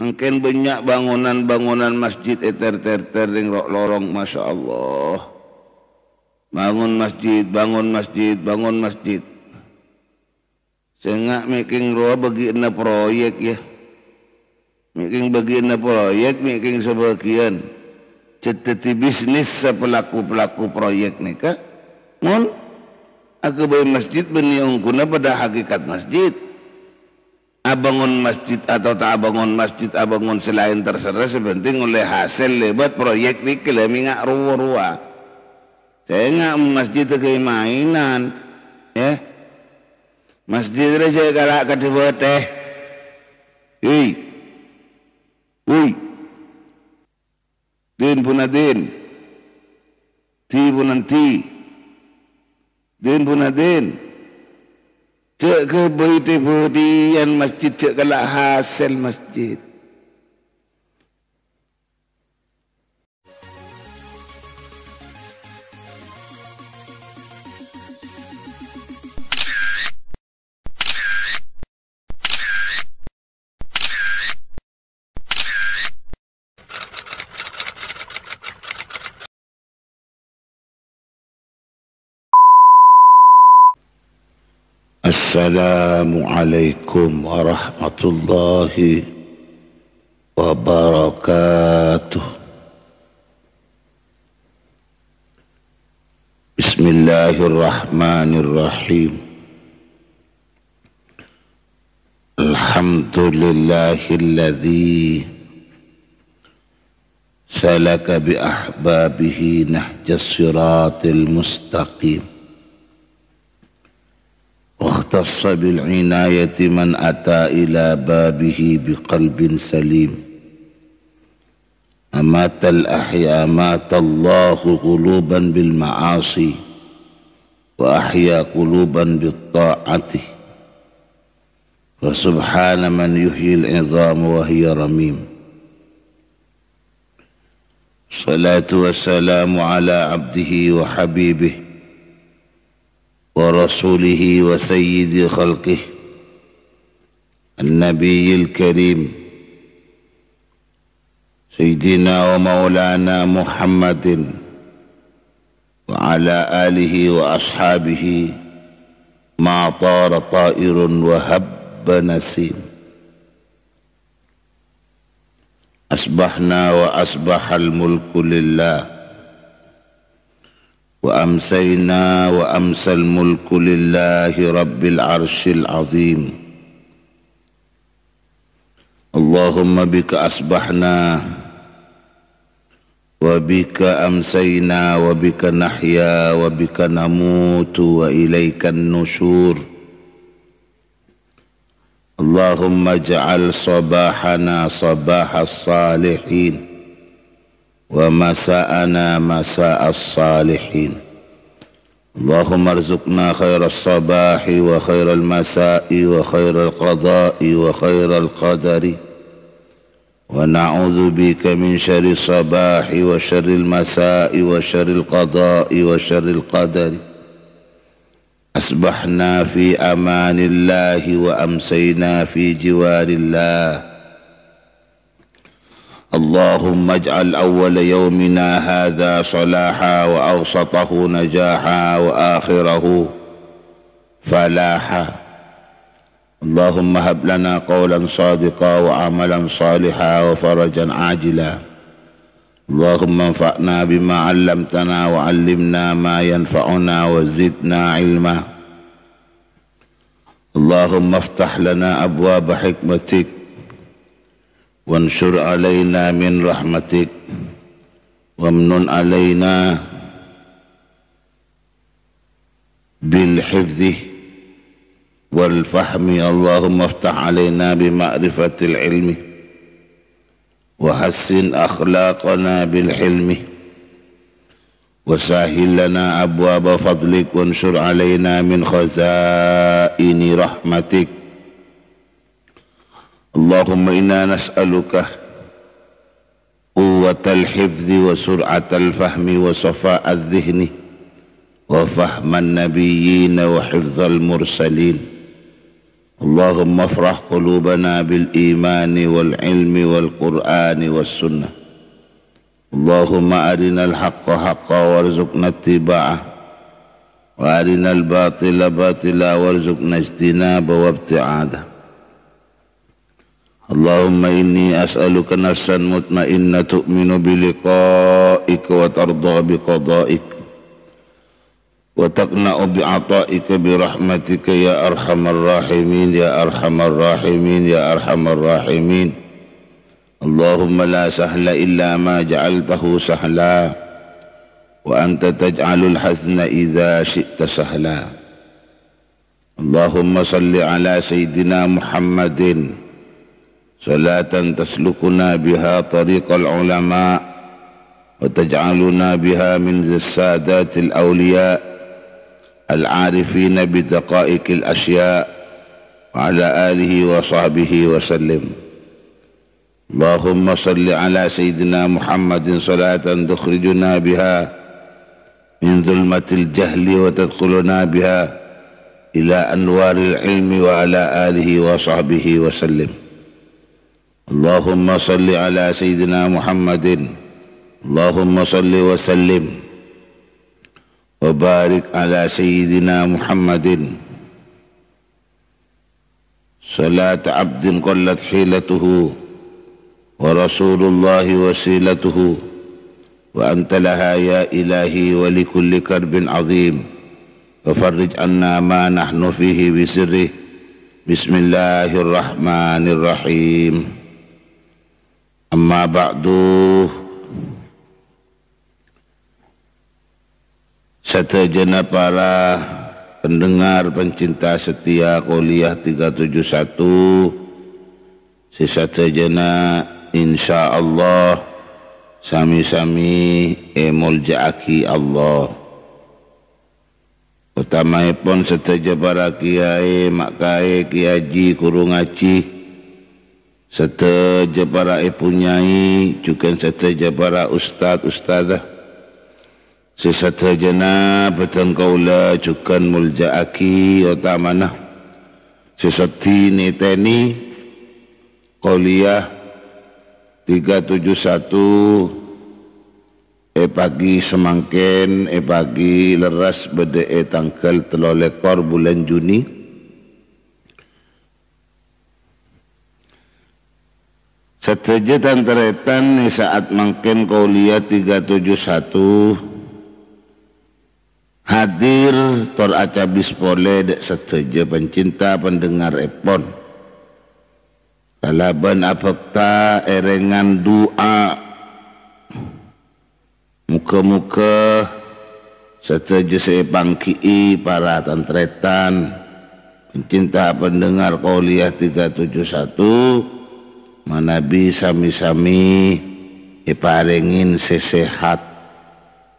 Mungkin banyak bangunan-bangunan masjid eter-ter ring lorong, masya Allah. Bangun masjid. Sehingga making roh bagi ina proyek ya. Making sebagian. Ceteti bisnis sa pelaku proyek ni ka. Mun, aku bayi masjid beniung kuna pada hakikat masjid. Abangun masjid atau tak abangun selain terserah sepenting oleh hasil lebat proyek ni kelemi ngak ruwa-ruwa. Saya ngak masjid ke mainan, ya. Masjid raja galak kedua teh. Hei. Din punadin. Ti punanti. Din punadin. Cek ke beritian masjid cek galak hasil masjid. Assalamualaikum warahmatullahi wabarakatuh. Bismillahirrahmanirrahim. Alhamdulillahilladzi salaka bi ahbabihi nahjas siratil mustaqim. واختص بالعناية من أتى إلى بابه بقلب سليم. أمات الأحياء مات الله قلوبا بالمعاصي وأحيا قلوبا بالطاعة. فسبحان من يحيي العظام وهي رميم. الصلاة والسلام على عبده وحبيبه ورسوله وسيد خلقه النبي الكريم سيدنا ومولانا محمد وعلى آله وأصحابه ما طار طائر وهب نسيم. أصبحنا وأصبح الملك لله وأمسينا وأمسى الملك لله رب العرش العظيم. اللهم بك أصبحنا وبك أمسينا وبك نحيا وبك نموت وإليك النشور. اللهم اجعل صباحنا صباح الصالحين ومساءنا مساء الصالحين. اللهم ارزقنا خير الصباح وخير المساء وخير القضاء وخير القدر ونعوذ بك من شر الصباح وشر المساء وشر القضاء وشر القدر. أصبحنا في أمان الله وأمسينا في جوار الله. اللهم اجعل أول يومنا هذا صلاحا وأوسطه نجاحا وآخره فلاحا. اللهم هب لنا قولا صادقا وعملا صالحا وفرجا عاجلا. اللهم انفعنا بما علمتنا وعلمنا ما ينفعنا وزدنا علما. اللهم افتح لنا أبواب حكمتك وانشر علينا من رحمتك وامنن علينا بالحفظ والفهم. اللهم افتح علينا بمعرفة العلم وحسن أخلاقنا بالحلم وسهل لنا أبواب فضلك وانشر علينا من خزائن رحمتك. اللهم إنا نسألك قوة الحفظ وسرعة الفهم وصفاء الذهن وفهم النبيين وحفظ المرسلين. اللهم افرح قلوبنا بالإيمان والعلم والقرآن والسنة. اللهم أرنا الحق حقا وارزقنا اتباعه وأرنا الباطل باطلا وارزقنا اجتنابه وابتعاده. اللهم إني أسألك نفسا مطمئنة تؤمن بلقائك وترضى بقضائك وتقنع بعطائك برحمتك يا أرحم الراحمين يا أرحم الراحمين يا أرحم الراحمين. اللهم لا سهل إلا ما جعلته سهلا وأنت تجعل الحزن إذا شئت سهلا. اللهم صل على سيدنا محمد صلاة تسلكنا بها طريق العلماء وتجعلنا بها من السادات الأولياء العارفين بدقائق الأشياء وعلى آله وصحبه وسلم. اللهم صل على سيدنا محمد صلاة تخرجنا بها من ظلمة الجهل وتدخلنا بها إلى أنوار العلم وعلى آله وصحبه وسلم. اللهم صل على سيدنا محمد اللهم صل وسلم وبارك على سيدنا محمد صلاة عبد قلت حيلته ورسول الله وسيلته وأنت لها يا إلهي ولكل كرب عظيم وفرج عنا ما نحن فيه بسره. بسم الله الرحمن الرحيم. Amma ba'du, setajana para pendengar pencinta setia Qouliyah 371, sesatajana insyaallah sami-sami muljaaki Allah. Utamaipun sedaja para kiai, makai, kiaji, guru ngaji, sedaja para punyai, juga sedaja para ustad-ustadzah, sesadajana batan kaula juga muljaaki utamana sesati niteni Qouliyah 371 pagi semangken pagi leras bede tanggal 13 bulan Juni. Seteja tanteretan saat mangken Qouliyah 371 hadir tor acabis pole dek seteja pencinta pendengar epon kalaban apakta erengan doa muka-muka seteja sepangki para tantretan pencinta pendengar Qouliyah 371 manabi sami-sami iparengin sesehat,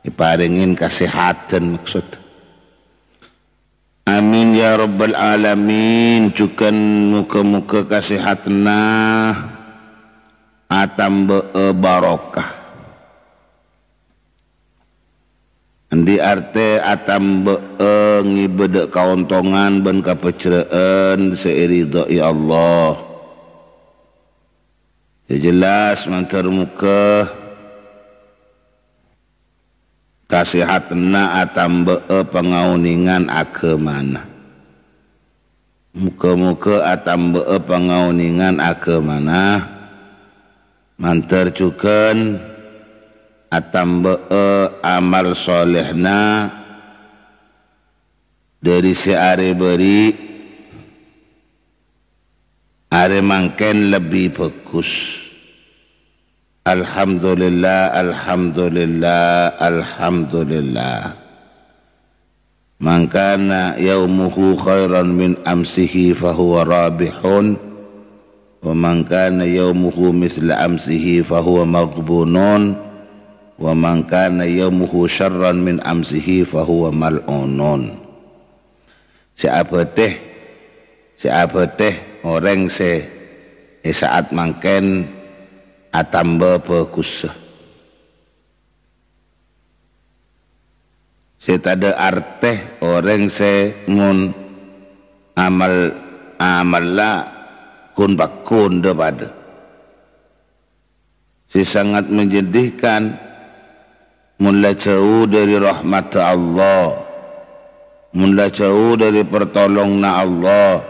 iparengin kesehatan maksud. Amin ya rabbal alamin. Cukan muka-muka kesehatna atam barokah. Andi arte atam ngibedek kauntongan ben kapecreen seiridai Allah. Ya jelas mantar muka kasihatna atambe pangauningan agemana. Muka-muka atambe pangauningan agemana mantar cukan atambe amal solehna dari si are beri are mangken lebih bagus. Alhamdulillah, alhamdulillah, alhamdulillah. Man kana yaumuhu khairan min amsihi fahuwa rabihun wa man kana yaumuhu mithla amsihi fahuwa maghbunun wa man kana yaumuhu syarran min amsihi fahuwa mal'unun. Siapa teh orang saat mangken atamba bagus. Setada arteh orang mun amal amalla kun bakun daripada si sangat menyedihkan mula jauh dari rahmat Allah, mula jauh dari pertolongan Allah,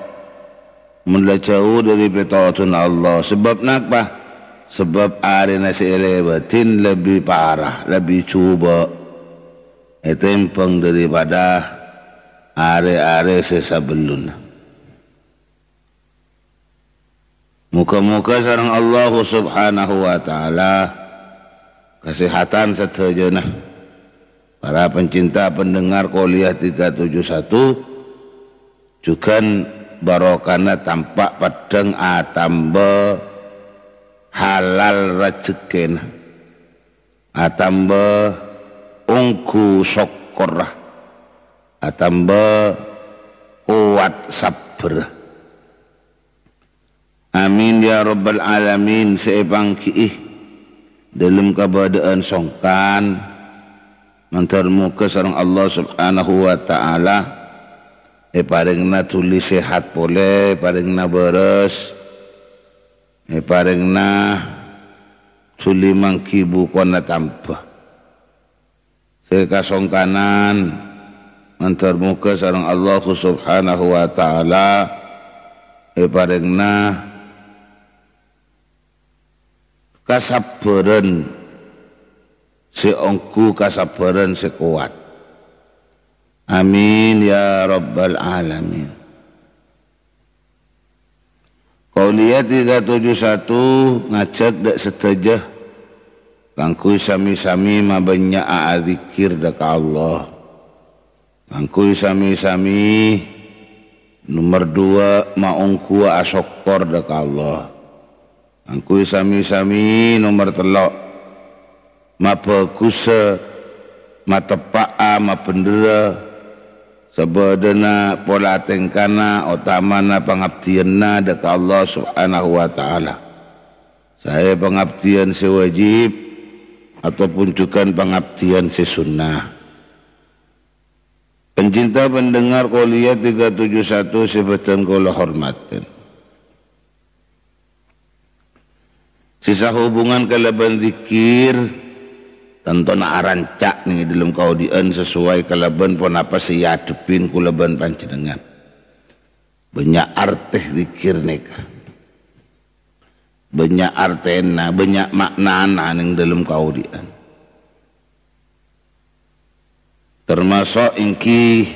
mula jauh dari pertolongan Allah. Sebab apa? Sebab hari nasi lewatin lebih parah, lebih cuba. Itu empeng daripada hari-hari sesabelun. Muka-muka sareng Allah subhanahu wa ta'ala kesehatan seterusnya. Para pencinta pendengar Qouliyah 371 juga barokana tampak padang atamba halal rezekina atamba ungku syukur atamba kuat sabar. Amin ya rabbal alamin. Seebang kiih dalam keadaan songkan mantarmuka sareng Allah subhanahu wa ta'ala paringna tuli sehat pole, paringna beres, paringna tuli mangkibu kona tanpa sekasongkanan mantarmuka sareng Allah subhanahu wa ta'ala paringna kasabaran si ongku, kasabaran si kuat. Amin ya rabbal alamin. Qouliyah 371 ngajak dak setajah kangku sami-sami mabanya'a zikir dak Allah. Kangku sami-sami nomor 2 maungku asyukur dak Allah. Kangku sami-sami nomor 3 ma bagus ma tepa'a ma bendera sabadana pola tengkana utamana pengabdianna dekat Allah subhanahu wa ta'ala. Saya pengabdian sewajib ataupun juga pengabdian sesunnah. Pencinta pendengar Qouliyah 371 sebetan kula hormatin. Sisa hubungan kalaban zikir tentu nak rancak nih dalam kaudian sesuai kalaban pun apa sih yadepin kulaban panjenengan. Banyak arti zikir nika, banyak artena, banyak maknana yang dalam kaudian. Termasuk ingki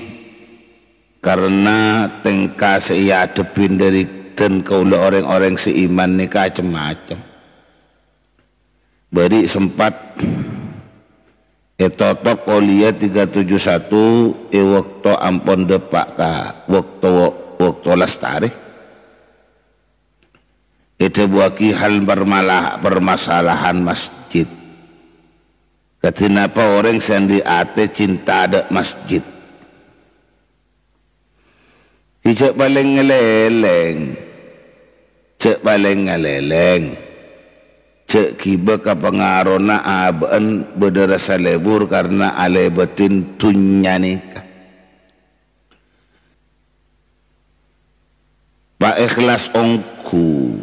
karena tengka seyadepin dari dan kaula orang-orang seiman nika macam-macam. Beri sempat totok Qouliyah 371 waktu ampun depak ka waktu lestari itu buaki hal permasalahan masjid. Kenapa orang sendi ate cinta ada masjid? Cek paling ngeleleng, cek paling ngeleleng. Cek kiba ka pengarona aban berderasa lebur karena alebatin tunya nikah. Pak ikhlas ongku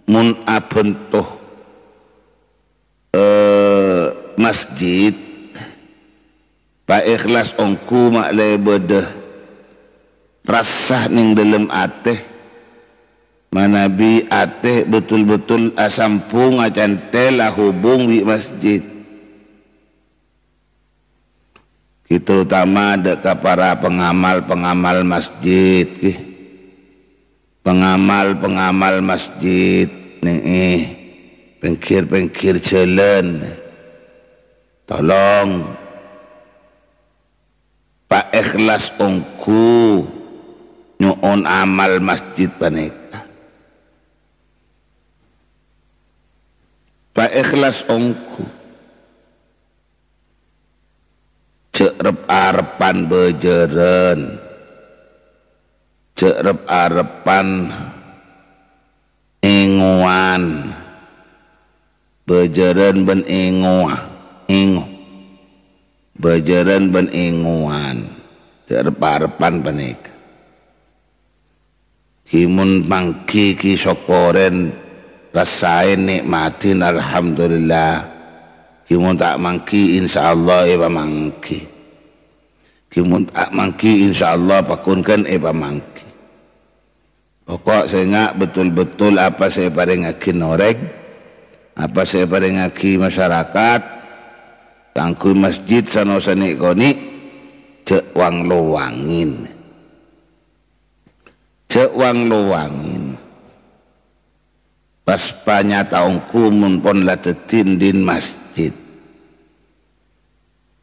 mun abentuh masjid. Pak ikhlas ongku mak lebedah rasah ning dalam ateh. Manabi ateh betul-betul asampung acantela hubung di masjid. Kita utama dekat para pengamal-pengamal masjid. Pengamal-pengamal masjid. Nih, pengkir-pengkir jalan. Tolong. Pak ikhlas ongku nyuon amal masjid panik. Pak ikhlas ongku cek rep-arepan bejeren, cek rep-arepan inguan, bejeren ben ingu bejeren ben inguan, cek rep-arepan panik. kimun mangki ki syukurin rasain nikmatin alhamdulillah, kimun tak mangki insyaallah mangki, kimun tak mangki insyaallah pakunkan mangki. Pokok saya ngak betul-betul apa saya paringaki noreng, apa saya paringaki masyarakat, tangku masjid sanosanik koni cek wang luwangin, cek wang luwangin. Pas panyata ongkumun pon latetin din masjid.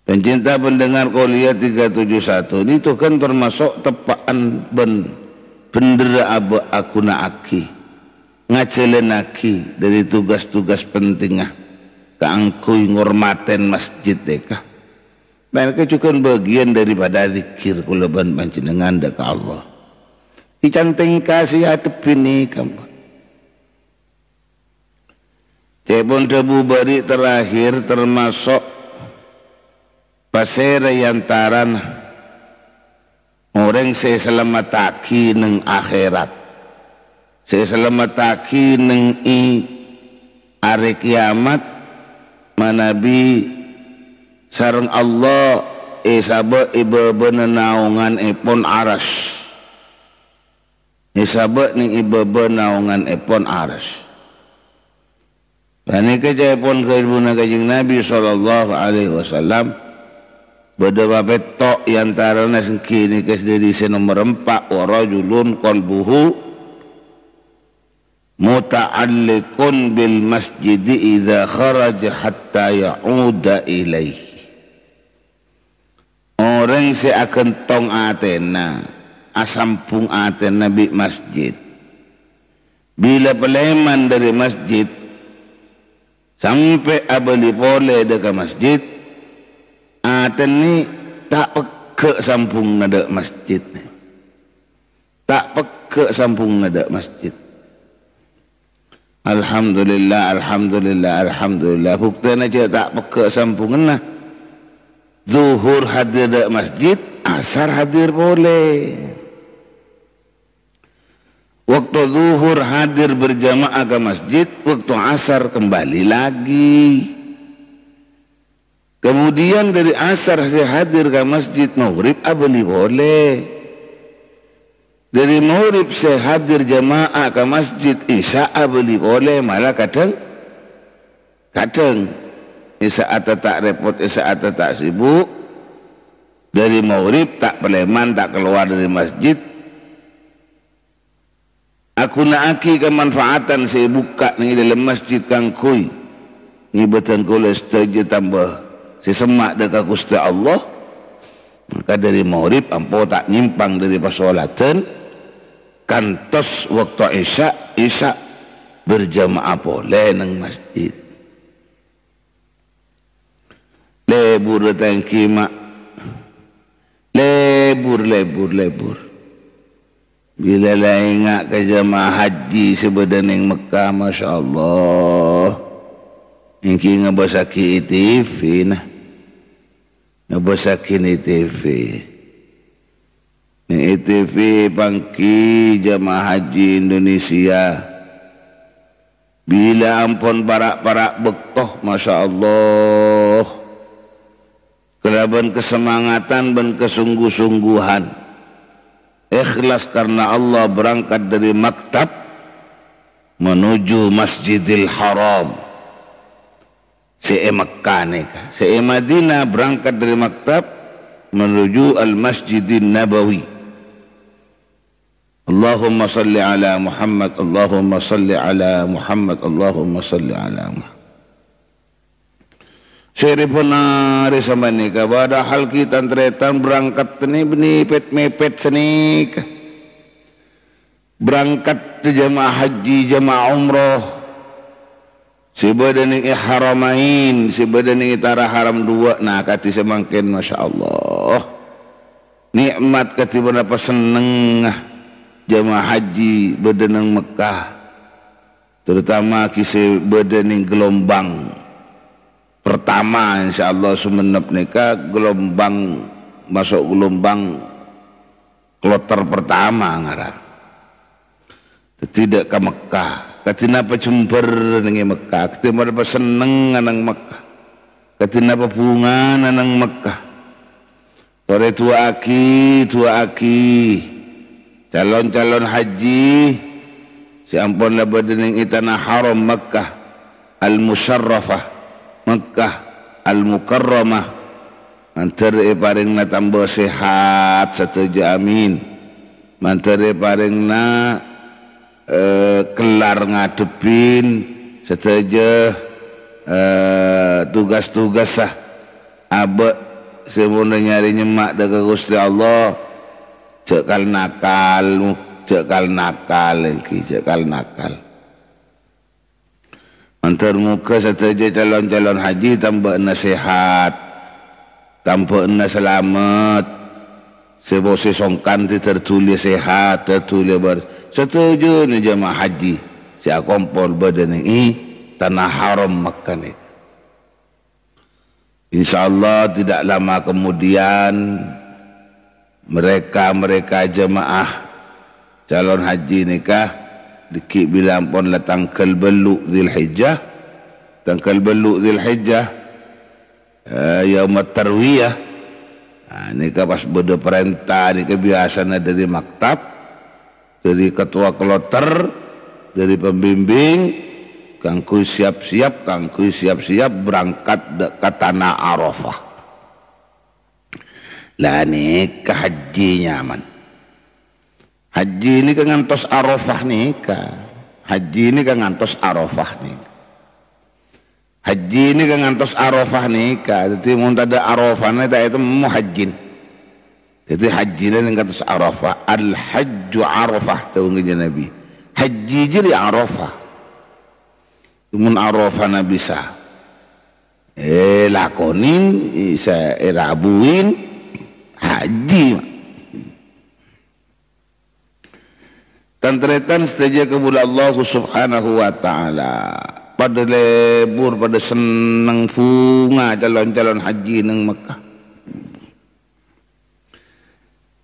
Pencinta pendengar Qolia 371 ini itu kan termasuk tepaan bendera abu akuna aki ngacelenaki dari tugas-tugas pentingah keangkui ngormaten masjid deka. Mereka juga bagian daripada zikir kulaban panjenengan deka Allah. Dicanteng kasih hadepin ni kamu. Cepon debu bari terakhir termasuk pasera yantaran orang saya selamataki neng akhirat, saya selamataki neng hari kiamat manabi sareng Allah sahabat iba benaungan pon aras, sahabat ning iba benaungan pon aras. Dan ini kejayapun kehidupan kajing Nabi SAW berdua petok yantara nasengki ini kesdiri nomor 4 warajulun qalbuhu muta'alliqun bil masjidi idza kharaja hatta ya'uda ilaihi. Orang si akan tong atena asampung atena bi masjid bila peleman dari masjid sampai abali boleh dekat masjid aten ni tak peke sampung nada masjid, tak peke sampung nada masjid. Alhamdulillah, alhamdulillah, alhamdulillah. Buktian aja tak peke sampung nah. Zuhur hadir dekat masjid, asar hadir boleh. Waktu zuhur hadir berjamaah ke masjid, waktu asar kembali lagi. Kemudian dari asar saya hadir ke masjid maghrib abli boleh. Dari maghrib saya hadir jamaah ke masjid isya abli boleh, malah kadang isya tak repot, isya tak sibuk. Dari maghrib tak peleman, tak keluar dari masjid. Aku nak aki kemanfaatan saya buka ni dalam masjid kangkui. Ni betul kula setuju tambah sesemak dekat Gusti Allah. Maka dari maghrib ampo tak nyimpang dari pasolatan. Kantos waktu isya berjamaah boleh nang masjid. Lebur tangki mak. Lebur. Bila lah ingat ke jemaah haji sebedaning Mekah, Masya Allah. Ingki ngabasaki TV nah. Ngabasaki ni TV. Ni TV pangki jemaah haji Indonesia. Bila ampun parak-parak bektoh, Masya Allah. Kelaban kesemangatan dan kesungguh-sungguhan. Ikhlas karena Allah berangkat dari maktab menuju Masjidil Haram. Mekah nikah. Madinah berangkat dari maktab menuju Al-Masjidin Nabawi. Allahumma salli ala Muhammad, Allahumma salli ala Muhammad, Allahumma salli ala Muhammad. Seripuna resama nikah pada hal kita tretan berangkat ni benipet mepet senik berangkat ke jemaah haji jemaah umroh sibadani ihramain sibadani itara haram dua nah kati semangkin Masya Allah nikmat kati berapa seneng jemaah haji bedenang Mekah terutama kisah bedening gelombang pertama insyaallah sumenep nikah masuk gelombang kloter pertama ngarang tidak ke Mekah, katina apa jember dengan Mekah, katina apa seneng nang Mekah, katina apa bunga nang Mekah. Sore tua aki, calon-calon haji, si ampun lah berdening itana haram Mekah, al-musyarrafah, Mekah, al-mukarramah, mantar paring na tambah sehat, setuju amin, mantar paring na kelar ngadepin setuju tugas-tugas sah abek semua nyari nyemak daga Gusti Allah cekal nakal antar muka setuju calon-calon haji tambah nasihat tambah selamat sebosi songkan tertulis sehat tertulis setuju ni jemaah haji si akompol badan ini tanah haram Makkah ni. InsyaAllah tidak lama kemudian mereka jemaah calon haji nikah dikit bilang pun lah tangkal beluk Zilhijjah Yaumat Tarwiyah nikah pas beda perintah nikah biasanya dari maktab dari ketua kloter, dari pembimbing, kangku siap-siap berangkat ke tanah Arafah. Lah ni ke haji nyaman. Haji ni kan ngantos Arafah ni ka. Haji ni kan ngantos Arafah ni. Haji ni kan ngantos Arafah ni ka. Jadi mun tada Arafah ni tak itu muhajjin. Jadi haji ni ngantos Arafah. Al-hajju Arafah tahu nggak Nabi. Haji jadi Arafah. Mun Arafah na bisa. Lakonin, isa rabuin haji. Tantretan setuju kepada Allah Subhanahu wa taala. Pada lebur pada senang bunga calon-calon haji nang Mekah.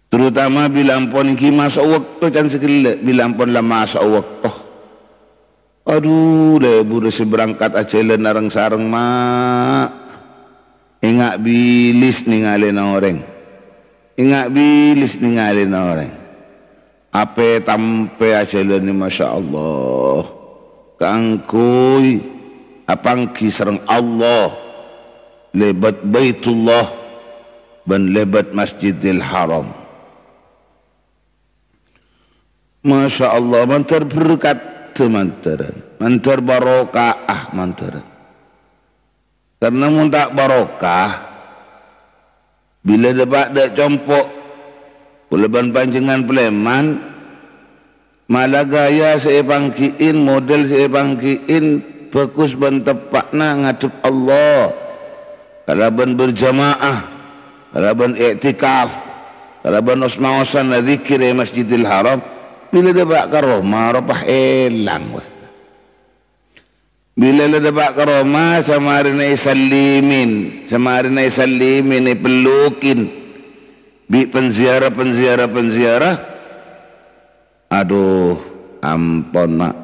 Terutama bila ampun ki masa waktu can sekele bila ampun lah masa waktu. Aduh lebur si berangkat acelen narang sareng mak. Ingat bilis ningalin orang. Apa tampe acelen ni Masya Allah. Kangkui apangki sareng Allah. Lebat Baitullah dan lebat Masjidil Haram. Masya Allah, mantar berkat mantaran, mantar barokah mantaran. Karena mun tak barokah, bila dapat dak compok, puleban panjengan peleman, malah gaya seepangkiin, model seepangkiin, fokus ban tepakna ngadep Allah. Kalau ban berjamaah, kalau ban iktikaf, kalau ban osma-osan zikir Masjidil Haram, bila dapat ke rumah, ropah elang. Bila dapat ke rumah, sama hari isalimin, pelukin. Bi penziarah. Aduh, ampun mak.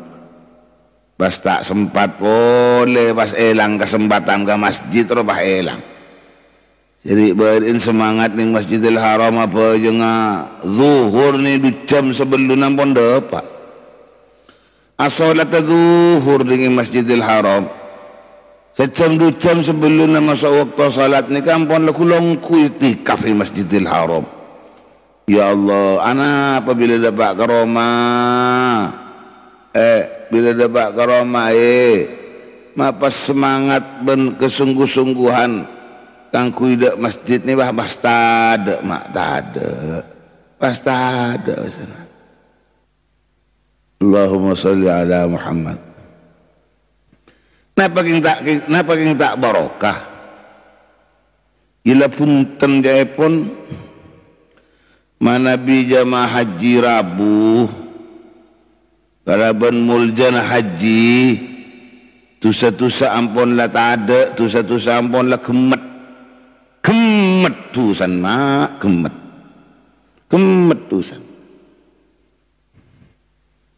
Pas tak sempat boleh, pas elang kesempatan ke masjid, ropah elang. Jadi berin semangat nih Masjidil Haram apa aja zuhur ni 2 jam sebelum nampun dapat. Asolat zuhur di Masjidil Haram. Sejam 2 jam sebelum masa waktu salat ni kampun laku longku itikaf di Masjidil Haram. Ya Allah, ana apabila dapat ke rumah. Bila dapat ke rumah mapas semangat ben kesungguh-sungguhan. Kang kuidak masjid ni pas tada mak tada sana. Allahumma salli ala Muhammad. Napa king tak barokah? Ila punten jaipun manabi jamaah haji Rabu kalaban muljan haji tusa ampun la tada tusa ampun la kemet tusan mak kemet tusan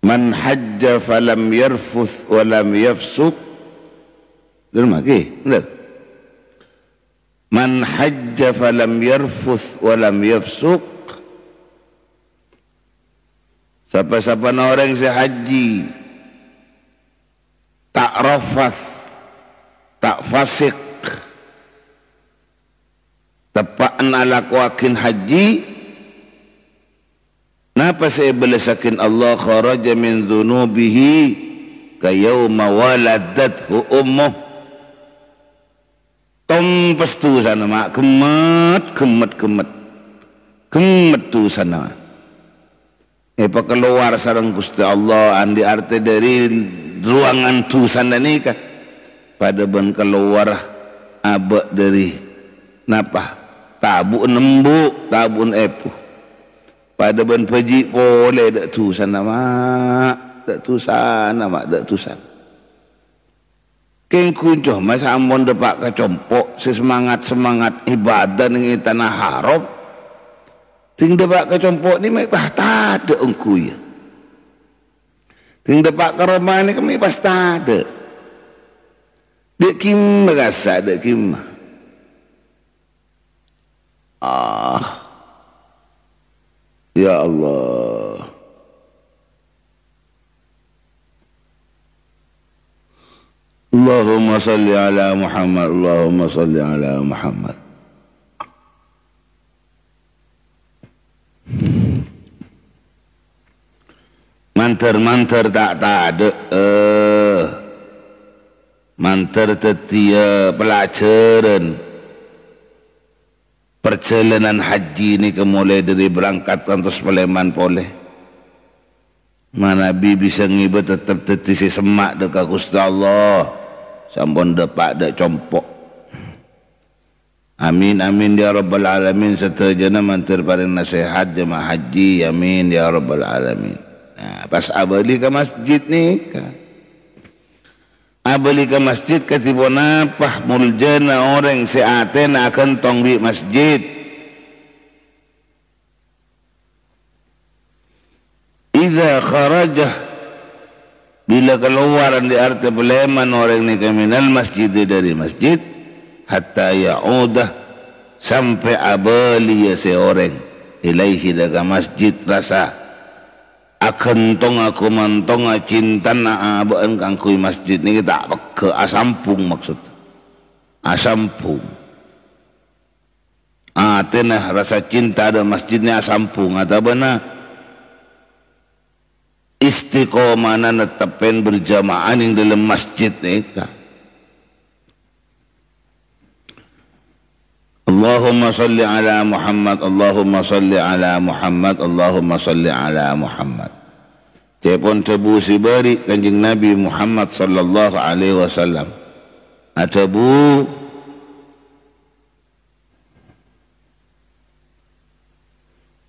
Man hajja falam yarfuth walam yafsuk. Betul lagi? Betul. Man hajja falam yarfuth walam yafsuk. Siapa-siapa orang yang haji tak rafath, tak fasik, tepaan ala kuakin haji, napa saya belasakin Allah kharaja min dhunubihi kayawma waladathu ummuh. Tompas tu sana mak kemet tu sana. Apa keluar sarang Gusti Allah andi arti dari ruangan tu sana ni kah? Pada ben keluar abak dari napa? Tabuk nembuk, tabun epu. Pada ben peji boleh dak tu sana mak, dak tu sana mak, dak tu sana. Keng kuncuh masa ampun depak kecompok sesemangat ibadah ning tanah haram. Ting depak kecompok ni mai bah tada engku ya. Ting depak ke rumah ni kami pas tada. Dek kim merasa dek kim. Ya Allah. Allahumma salli ala Muhammad, Allahumma salli ala Muhammad. Mantar tak ada. Mantar tetia pelajaran perjalanan haji ni mulai dari berangkat terus Paleman boleh. Mana Nabi bisa ngibet tetap tetisi semak dekat Gusti Allah. Sampun depak dak compok. Amin amin ya rabbal alamin. Setajana mantar paring nasihat jemaah haji. Amin ya rabbal alamin. Nah, pas abali ke masjid ni kan. Abali ke masjid ketiba napah muljana orang seaten akan tongbi masjid. Iza kharajah bila keluaran di arti Paleman orang ni minal masjid dari masjid hatta ya'udah sampai abali ya seorang ilaihi daga masjid rasa akan tong aku mantong cinta na abaan kangkui masjid ni tak ke asampung maksud asampung tenah rasa cinta ada masjid ni asampung atau benar istiqomah na netapen berjamaah yang dalam masjid ni kah. Allahumma salli ala Muhammad, Allahumma salli ala Muhammad, Allahumma salli ala Muhammad. Cepon tebu si bari kanjing Nabi Muhammad sallallahu alaihi wasallam. Atabu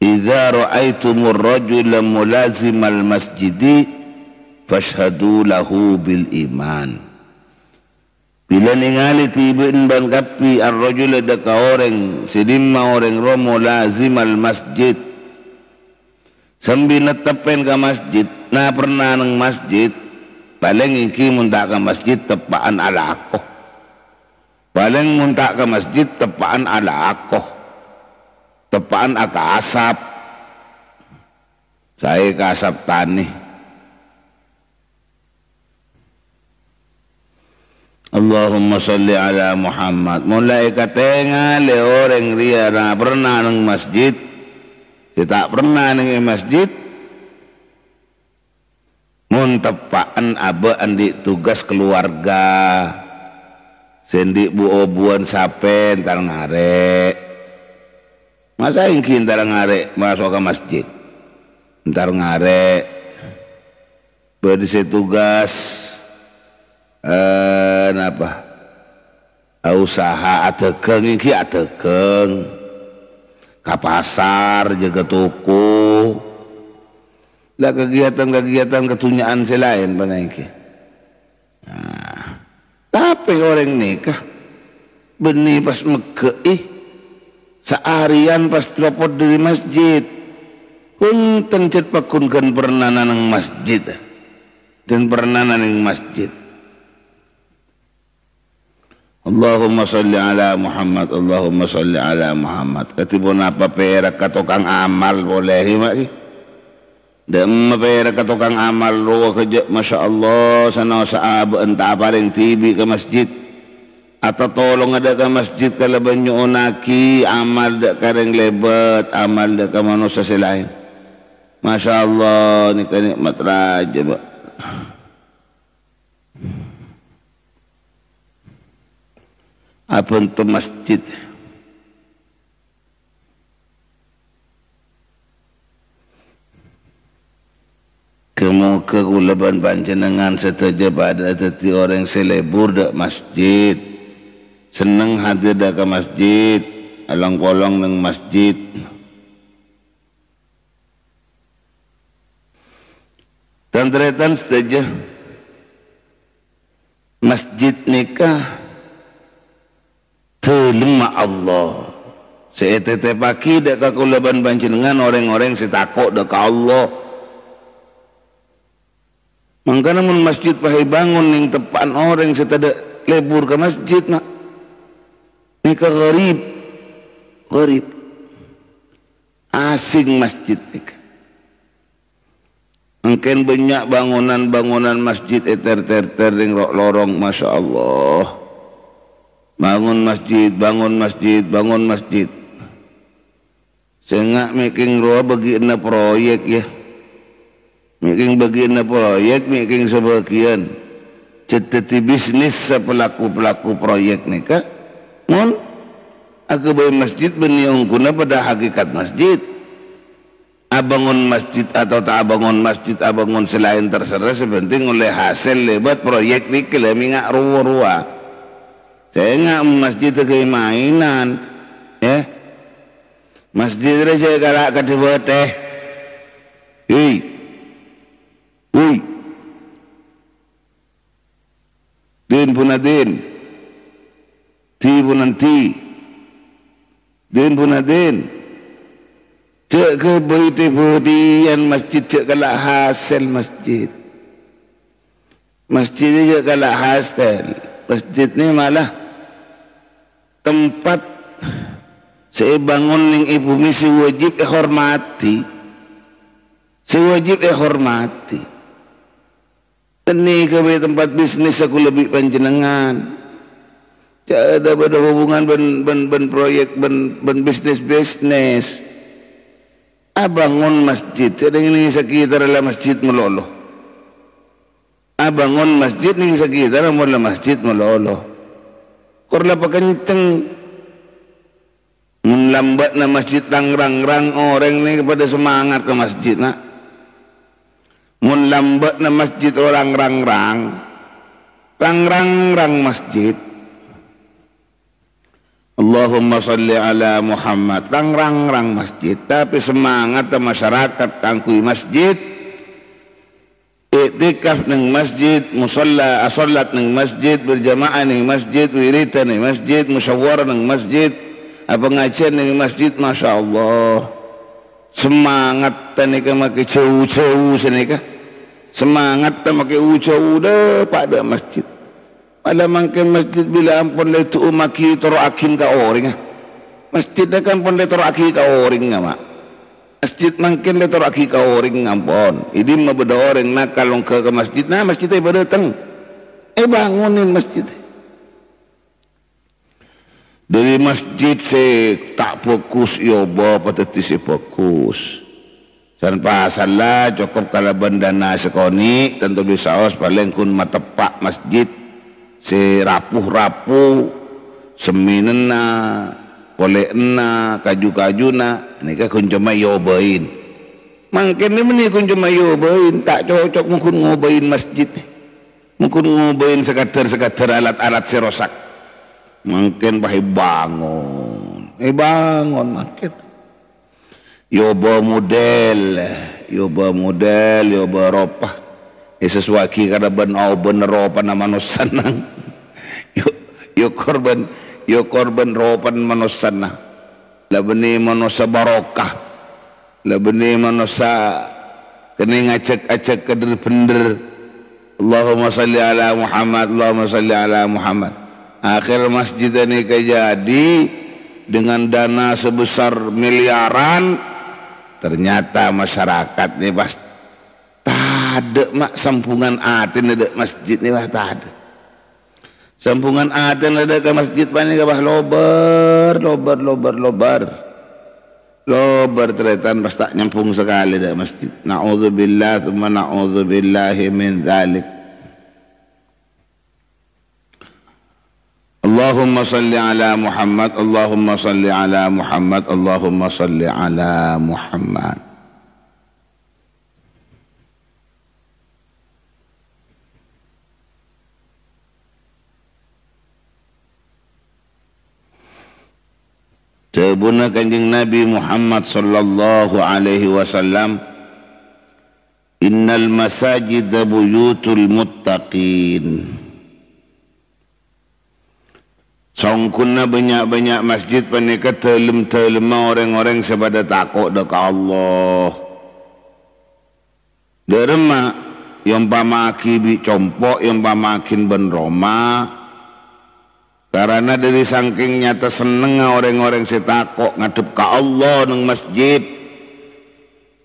Idza ra'aitumur rajula mulazimal masjidi fashhadu lahu bil iman. Bila ningali tibin ban kapi ar-rajula daka orang sidimma orang ro mulazimal masjid. Sambil netepen ke masjid, na pernah nang masjid, paling iki muntak ke masjid tepaan ala akoh. Paling muntak ke masjid tepaan ala akoh. Tepaan aka asap. Saya ke asap tani. Allahumma salli ala Muhammad. Mulai katanya le orang dia na pernah nang masjid. Kita pernah nang masjid. Mun tepaan aba andi tugas keluarga. Sendi buobuan sapen tarang arek. Masa ingin ntar ngarek masuk ke masjid. Ntar ngarek. Berdisi tugas. Napa? Usaha atekeng iki atekeng. Ka pasar jaga toko. Lah kegiatan-kegiatan ketunyaan selain mana iki. Nah, tapi orang nikah benih pas mekeh seharian pas copot dari masjid punten cet pakunkeun berenana nang masjid dan berenana nang masjid. Allahumma sholli ala Muhammad, Allahumma sholli ala Muhammad. Katipun apa pera ka tukang amal boleh maki. Dan pera ka tukang amal ro kerja masyaallah sana saab entah paling tibi ke masjid. Atau tolong ada ke masjid kalau banyak onaki amal dak kareng lebat, amal dak ka manusia selain. Masyaallah ni nikmat raja, Pak. Apa untuk masjid? Kemuka kulaban panjenengan setuju pada teti orang selebur dak masjid, seneng hadir dak ke masjid, along-kolong nang masjid. Dan teretan setuju masjid nikah telema Allah. Seetete pagi dek kakulaban panjenengan orang-orang setakok dek Allah. Mangkana mun masjid pahe bangun ning tepan orang setada lebur ke masjid nak. Nika gharib. Asing masjid nika. Mungkin banyak bangunan-bangunan masjid eter-ter ring lorong, masya Allah. Bangun masjid. Sehingga making roa bagi ena proyek ya. Making sebagian. Ceteti bisnis pelaku-pelaku proyek ni ka. Mun, aku bayi masjid beniung guna pada hakikat masjid. Abangun masjid atau tak abangun masjid, abangun selain terserah sepenting oleh hasil lebat proyek ni kelemingak ruwa-ruwa. Saya enggak masjid itu mainan, ya. Masjid itu saya galak kedua teh. Hei. Din punadin. Ti punanti. Din punadin. Cek ke budi-budian masjid cek galak hasil masjid. Masjid itu cek galak hasil. Masjid ni malah tempat saya bangun ning ibu misi wajib hormati. Ini ke tempat bisnis aku lebih panjenengan. Tidak ada hubungan ben proyek ben bisnis. Abangun masjid. Ada ini sekitar adalah masjid meloloh. Abangun masjid ni sekitar adalah masjid meloloh. Korla pakenceng melambat na masjid rang orang ni kepada semangat ke masjid nak. Mun lambat na masjid orang rang masjid. Allahumma salli ala Muhammad rang masjid. Tapi semangat na masyarakat tangkui masjid. Iktikaf ning masjid, musalla salat ning masjid, berjamaah ning masjid, wirita ning masjid, musyawarah ning masjid, pengajian ning masjid, masya Allah. Semangat tanika make jauh senika. Semangat ta make jauh dah pada masjid. Pada mangke masjid bila ampun le tu maki toro akin ka oring. Masjid kan pun le toro akin ka oring mak. Masjid mungkin letor aki ka orang ngampon. Ini mah beda orang nak kalau ke masjid, nah masjid itu berdatang. Bangunin masjid. Dari masjid saya tak fokus, ya bawa patati saya fokus. Dan pasalah cukup kalau bandana sekoni, tentu bisa os paling kun matepak masjid. Si rapuh-rapuh, seminena. Boleh ena kaju-kajuna nika kun cuma yobain mungkin ni kun cuma yobain tak cocok mungkin ngobain masjid mungkin ngobain sekadar alat-alat serosak mungkin pakai bangun mungkin yoba model yoba ropah sesuaki kada bener ropa nama nusanang yo korban ropan manusanna labani manusa barokah la benih manusia kena ngacak-acak kader bener. Allahumma salli ala Muhammad, Allahumma salli ala Muhammad. Akhir masjid ini kejadi dengan dana sebesar miliaran. Ternyata masyarakat ni pas tak ada mak sampungan atin ada masjid ni bah tak ada. Sampungan atin ada ke masjid banyak ke bah lobar teretan pas tak nyampung sekali dah masjid. Na'udzubillah thumma na'udzubillahi min dzalik. Allahumma salli ala Muhammad, Allahumma salli ala Muhammad, Allahumma salli ala Muhammad. Sebuna kanjeng Nabi Muhammad sallallahu alaihi wasallam, innal masajid buyutul muttaqin. Songkunna banyak-banyak masjid panika telem-telem orang-orang sebada takut dekat Allah. Derma yang pamaki bi compok yang pamakin ben Roma. Karena dari saking nyata seneng orang-orang setakok ngadep ke Allah nang masjid.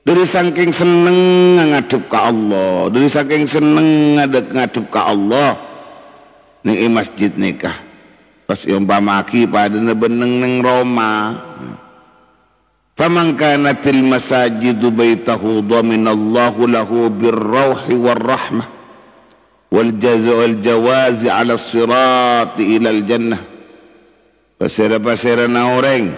Dari saking seneng ngadep ke Allah, dari saking seneng ngadep ke Allah ning masjid nikah. Pas umpamaki pada beneng nang Roma. Faman kanatil masajidu baitahu dhaminallahu lahu birrauhi warrahmah. Waljawazi ala sirati ilal jannah. Pasira-pasira na orang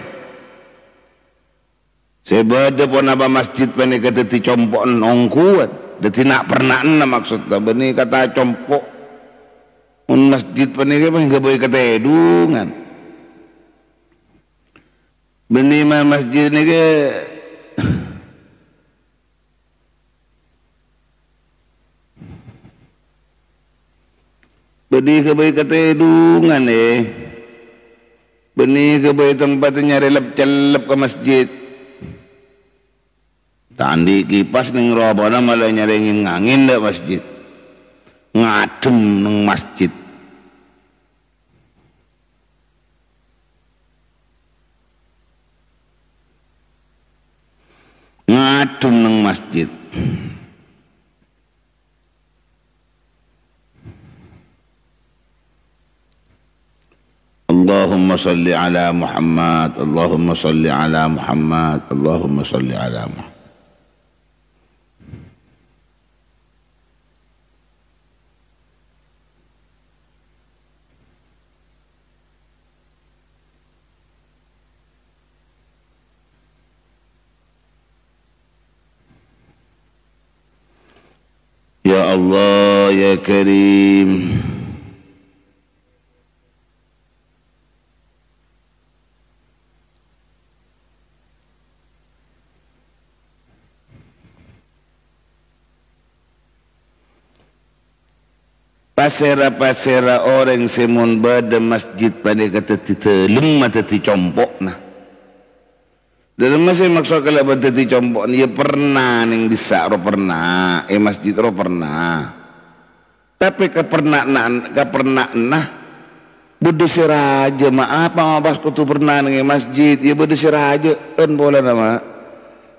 sebada pun apa masjid pani kata ti compok nongkuat dati nak pernah na maksud ta bani kata compok un masjid pani kata boleh kata edungan bani ma masjid ni ke benih ke bayi kata edungan benih ke bayi tempatnya relap-celap ke masjid tandi kipas ning robona malah nyarengin ngangin dah masjid ngadem nang masjid ngadem nang masjid. Allahumma salli ala Muhammad, Allahumma salli ala Muhammad, Allahumma salli ala Muhammad. Ya Allah, ya Karim. Pasera-pasera orang semun bada masjid pada kata titelem mata ti compok nah. Dalam masa maksud kalau bada ti compok ni ya pernah ning bisa ro pernah, masjid ro pernah. Tapi kapernah nah beda siraja maaf apa tu pernah ning masjid ya beda siraja en bola nama.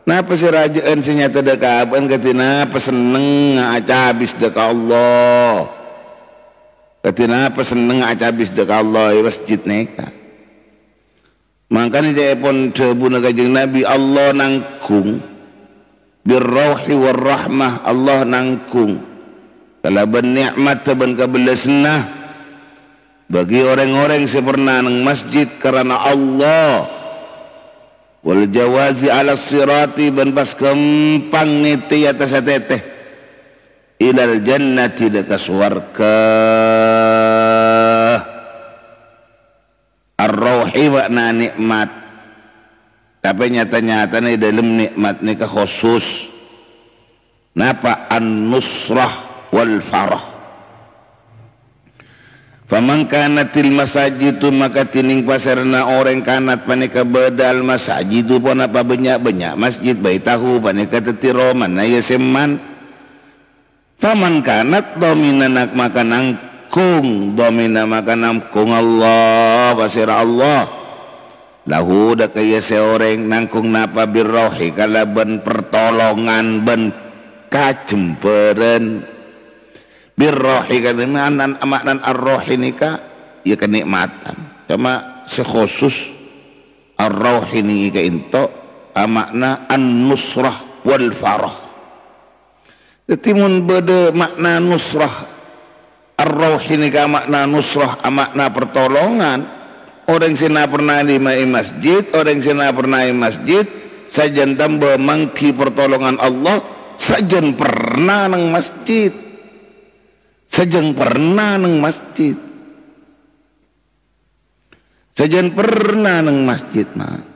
Napa siraja en senyata dekat en katina peseneng aca habis dekat Allah. Katina apa seneng aja habis dekat Allah masjid neka. Makanya dia pun sebuna kajeng Nabi Allah nangkung birrauhi warrahmah Allah nangkung. Kalau bernikmat ben kabelasna bagi orang-orang yang pernah nang masjid karena Allah. Wal jawazi ala sirati ben pas kempang niti atas teteh. Ilal jannati dekas warga ar-rauhi makna nikmat tapi nyata-nyata ni dalam nikmat ni ke khusus napa an-nusrah wal farah Faman kanatil masajidu maka tining pasarna orang kanat panika bedal masajidu pun apa banyak-banyak masjid baitahu panika tetiroman na yaseman. Faman kanat dominanak maka nangkung domina maka nangkung Allah pasira Allah. Lahu da kaya seorang nangkung napa birrohi kalaban pertolongan ben kacemperan. Birrohi kadang maknan ar-rohi nika ya kenikmatan cuma sekhusus ar-rohi nika into makna an-nusrah wal farah. Jadi mun beda makna nusrah ar-rohi nika makna nusrah makna pertolongan. Orang sina pernah di masjid, orang sina pernah di masjid sajan tambah mangki pertolongan Allah sajan pernah nang masjid. Sajan pernah nang masjid. Sajan pernah nang masjid mah.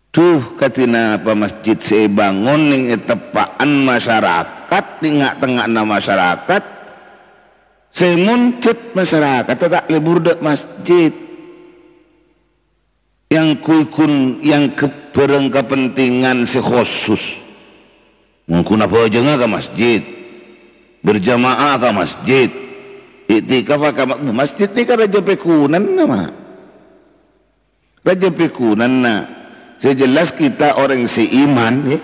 Tuh katina apa masjid saya bangun ning tepaan masyarakat tengah-tengah na masyarakat. Saya muncul masyarakat tak lebur dek masjid. Yang kuikun yang kebereng kepentingan sekhusus. Mungkin apa aja nggak ke masjid. Berjamaah ke masjid, iktikaf ke masjid ni kan raja pekunan nama, raja pekunan na. Sejelas kita orang seiman, ya.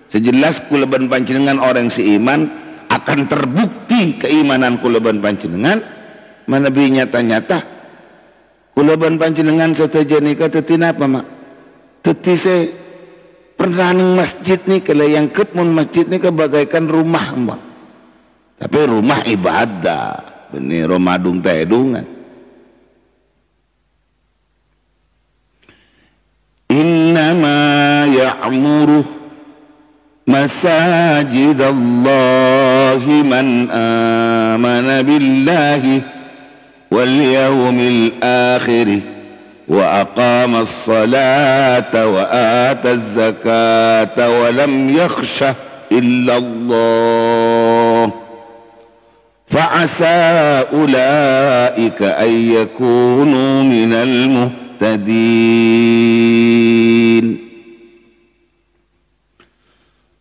Sejelas kulaban panjenengan orang seiman akan terbukti keimanan kulaban panjenengan. Mana bi nyata-nyata kulaban panjenengan setajani kata tina apa mak? Teti saya pernah nang masjid ni kalau yang ketmun masjid ni kebagaikan rumah mbak. Tapi rumah ibadah, ini Ramadan taedungan. Innama ya'muru masajid Allah man amana billahi wal yawmil akhir wa aqama as-salata wa ata az-zakata wa lam yakhsha illa Allah. فعسى أولئك أن يكونوا من المهتدين.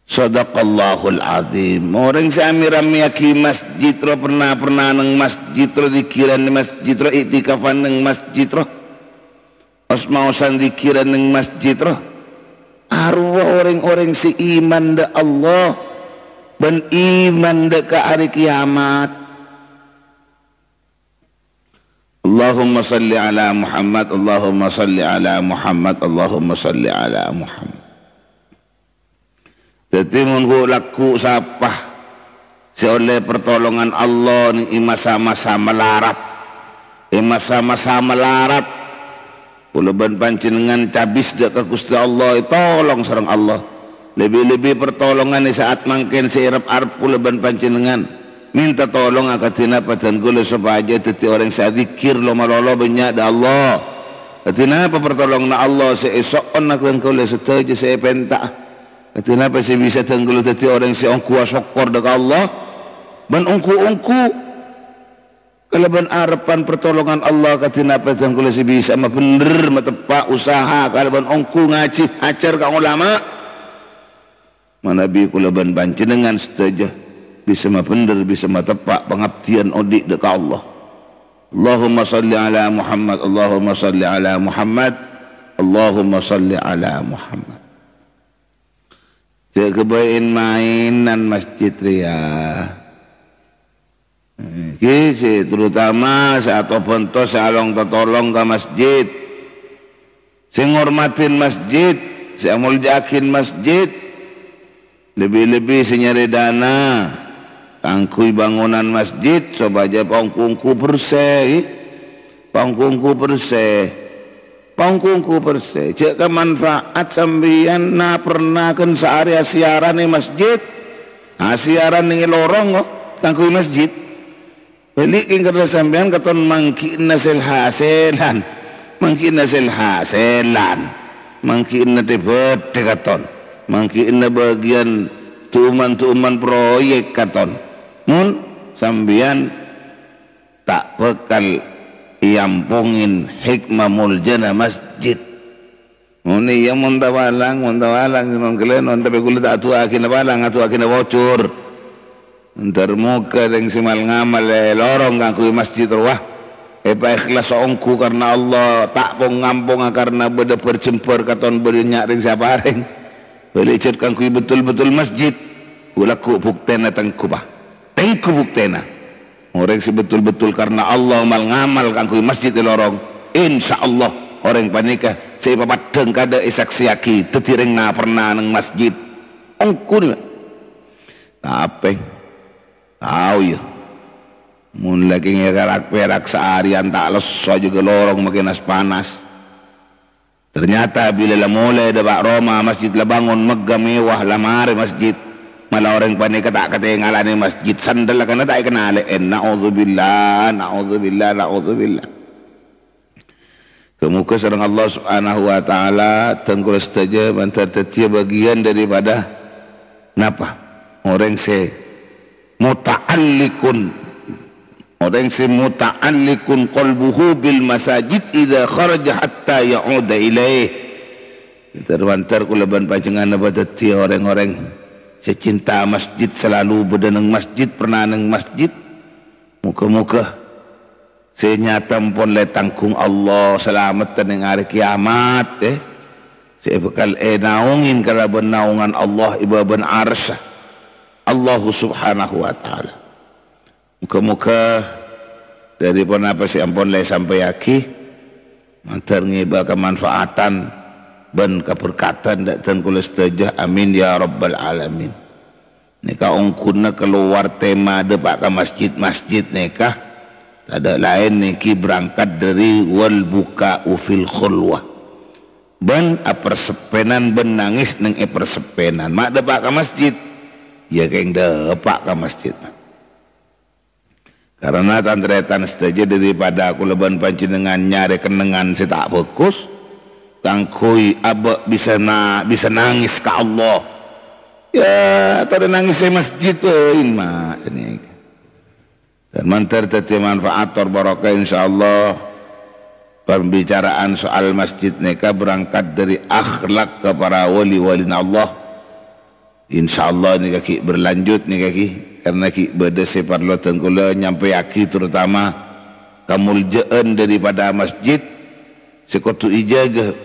صدق الله العظيم. Orang sami-rami aki masjid ro pernah nang masjid ro dikiran masjid ro iktikafan nang masjid ro osmausan dikiran nang masjid ro arwah orang-orang si iman da Allah ben iman da ka hari kiamat. Allahumma salli ala Muhammad, Allahumma salli ala Muhammad, Allahumma salli ala Muhammad. Jadi munggu laku sapah seoleh pertolongan Allah ni masa-masa melarat. Masa-masa melarat. Kulaban panjenengan cabis dak ka Gusti Allah, tolong sareng Allah. Lebih-lebih pertolongan ni saat mangken seirap-arap kulaban panjenengan. Minta tolong akatina padan kula supaya teti orang sadikir lo malolo banyak da Allah. Katina apa pertolongan Allah seesok on aku yang kula setuju saya pentak. Katina apa saya bisa tenggulu teti orang seongku asokor da Allah. Ban ongku kalau ban harapan pertolongan Allah katina padan kula si bisa ma bener ma tepak usaha kalau ban ongku ngaji ajar ka ulama. Manabi kula ban panjenengan setuju. Bisa bener, bisa tepak pengabdian odik dekat Allah. Allahumma salli ala Muhammad, Allahumma salli ala Muhammad, Allahumma salli ala Muhammad. Cek kebain mainan masjid ria. Kisi terutama saat oponto salong tolong ke masjid. Sing ngormatin masjid, sing muljakin masjid. Lebih-lebih senyari dana. Tangkui bangunan masjid sobaja pangkungku bersih cek manfaat sambian na pernah kan searea siaran di masjid siaran di lorong tangkui masjid beli ingkar sambian katon mangkin nasil hasilan mangkin na tebet katon mangkin na bagian tuman proyek katon mun sambian tak bekal iampungin hikmah muljana masjid. Ini yang muntawalang non kalian tapi kulit atu akin balang atu akin bocor. Ntar muka yang simal ngamal lorong ngakui masjid wah. Epa ikhlas ongku karena Allah tak pong ngampung karena beda percempur katon berinyak ring siapa ring. Belicet kan kui betul-betul masjid. Ulaku buktena tengkubah. Tengku buktena. Orang si betul-betul karena Allah mal ngamal kan kui masjid lorong. Insyaallah orang panikah saya papadeng kada isaksiaki tetiring na pernah nang masjid. Ongku ni. Apa? Tahu ya. Mun lagi ngerak perak seharian tak leso juga lorong makin panas. Ternyata bila mulai debak Roma masjid lah bangun megah mewah lamari masjid. Malah orang panik tak ketinggalan masjid sandal kan tak kenal. Na'udzubillah. Kemuka sareng Allah Subhanahu wa taala tengkul saja bantar tetia bagian daripada napa? Orang se muta'alliqun. Orang si muta'alliqun qalbuhu bil masajid idza kharaja hatta ya'uda ilaih. Terbantar kula ban panjenengan pada tiap orang-orang secinta masjid selalu berdenang masjid pernah nang masjid. Muka-muka senyata pun le tangkung Allah selamat ning hari kiamat saya bakal naungin kala naungan Allah ibaban arsy Allah Subhanahu wa taala. Muka-muka dari pun apa sih ampun le sampai aki mantar ngiba kemanfaatan ben keberkatan dan kula setuju amin ya rabbal alamin. Nika ongkuna keluar tema depak ke masjid nikah ada lain niki berangkat dari wal buka'u fil khulwah ben apersepenan ben nangis neng persepenan mak depak ke masjid ya keng depak ke masjid. Karena tantretan saja daripada aku leban panjenengan nyari kenengan si tak fokus tangkui abak bisa nangis ke Allah ya tadi nangis di masjid mak ini dan mantar tadi manfaat barokah insyaallah. Pembicaraan soal masjid nikah berangkat dari akhlak ke para wali-wali Allah insyaallah ini kaki berlanjut nih kaki karena ki beda separlo tengkula nyampe aki terutama kamuljaan daripada masjid sekotu ijaga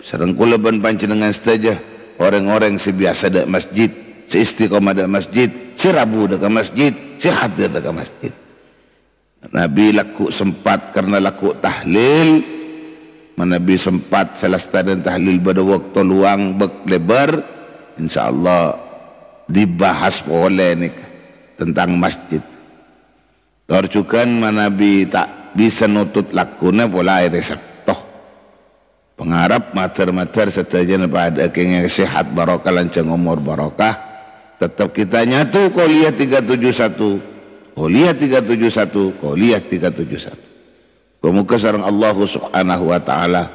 sareng kula ban panjenengan saja orang-orang sebiasa dak masjid seistiqomah dak masjid sirabu dak masjid sehadir dak masjid. Nabi laku sempat karena laku tahlil Nabi sempat selesai dan tahlil pada waktu luang lebar insyaallah dibahas oleh nikah tentang masjid. Torjukan Nabi tak bisa nutut lakuna pola resep toh. Pengharap mater-mater setajana pada kengnya sehat barokah lancang umur barokah. Tetap kita nyatu kuliah 371. Kuliah 371, kuliah 371. Kemuka sareng Allah Subhanahu wa taala.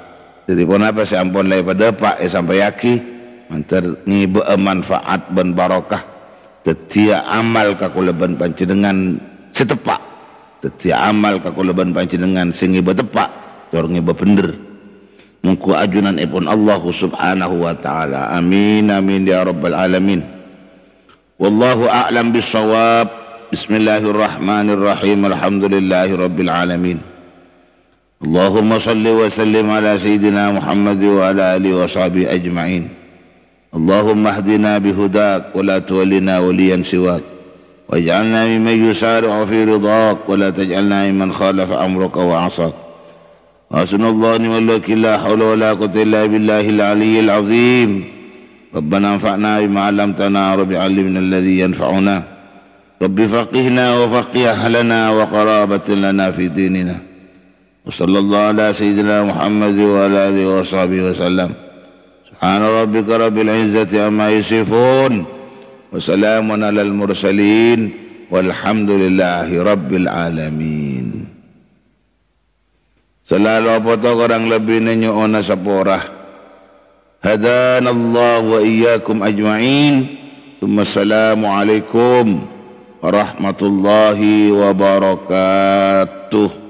Jadi pun apa sih ampun lai pada pak sampai yaki manter ngibe manfaat ben barokah. Tetia amal kakuleban panjenengan setepak. Tetia amal kakuleban panjenengan singi betepak. Torngi bebener. Mungku ajunan ipun Allah Subhanahu wa taala. Amin amin ya rabbal alamin. Wallahu a'lam bissawab. Bismillahirrahmanirrahim. Alhamdulillahi rabbil alamin. Allahumma salli wa sallim ala sayyidina Muhammad wa ala alihi wa sahbihi ajma'in. اللهم اهدنا بهداك ولا تولنا وليا سواك واجعلنا ممن يسارع في رضاك ولا تجعلنا ممن خالف امرك وعصاك. حسبنا الله ونعم الوكيل لا حول ولا قوة الا بالله العلي العظيم. ربنا انفعنا بما علمتنا رب علمنا الذي ينفعنا رب فقهنا وفقه اهلنا وقرابة لنا في ديننا. وصلى الله على سيدنا محمد وعلى اله وصحبه وسلم. سبحان ربك رب العزة عما يصفون وسلام على المرسلين والحمد لله رب العالمين. Selalu apa tu orang lebih nenyoona saporah. Hadanallahu wa iyyakum ajma'in. Assalamualaikum warahmatullahi wabarakatuh.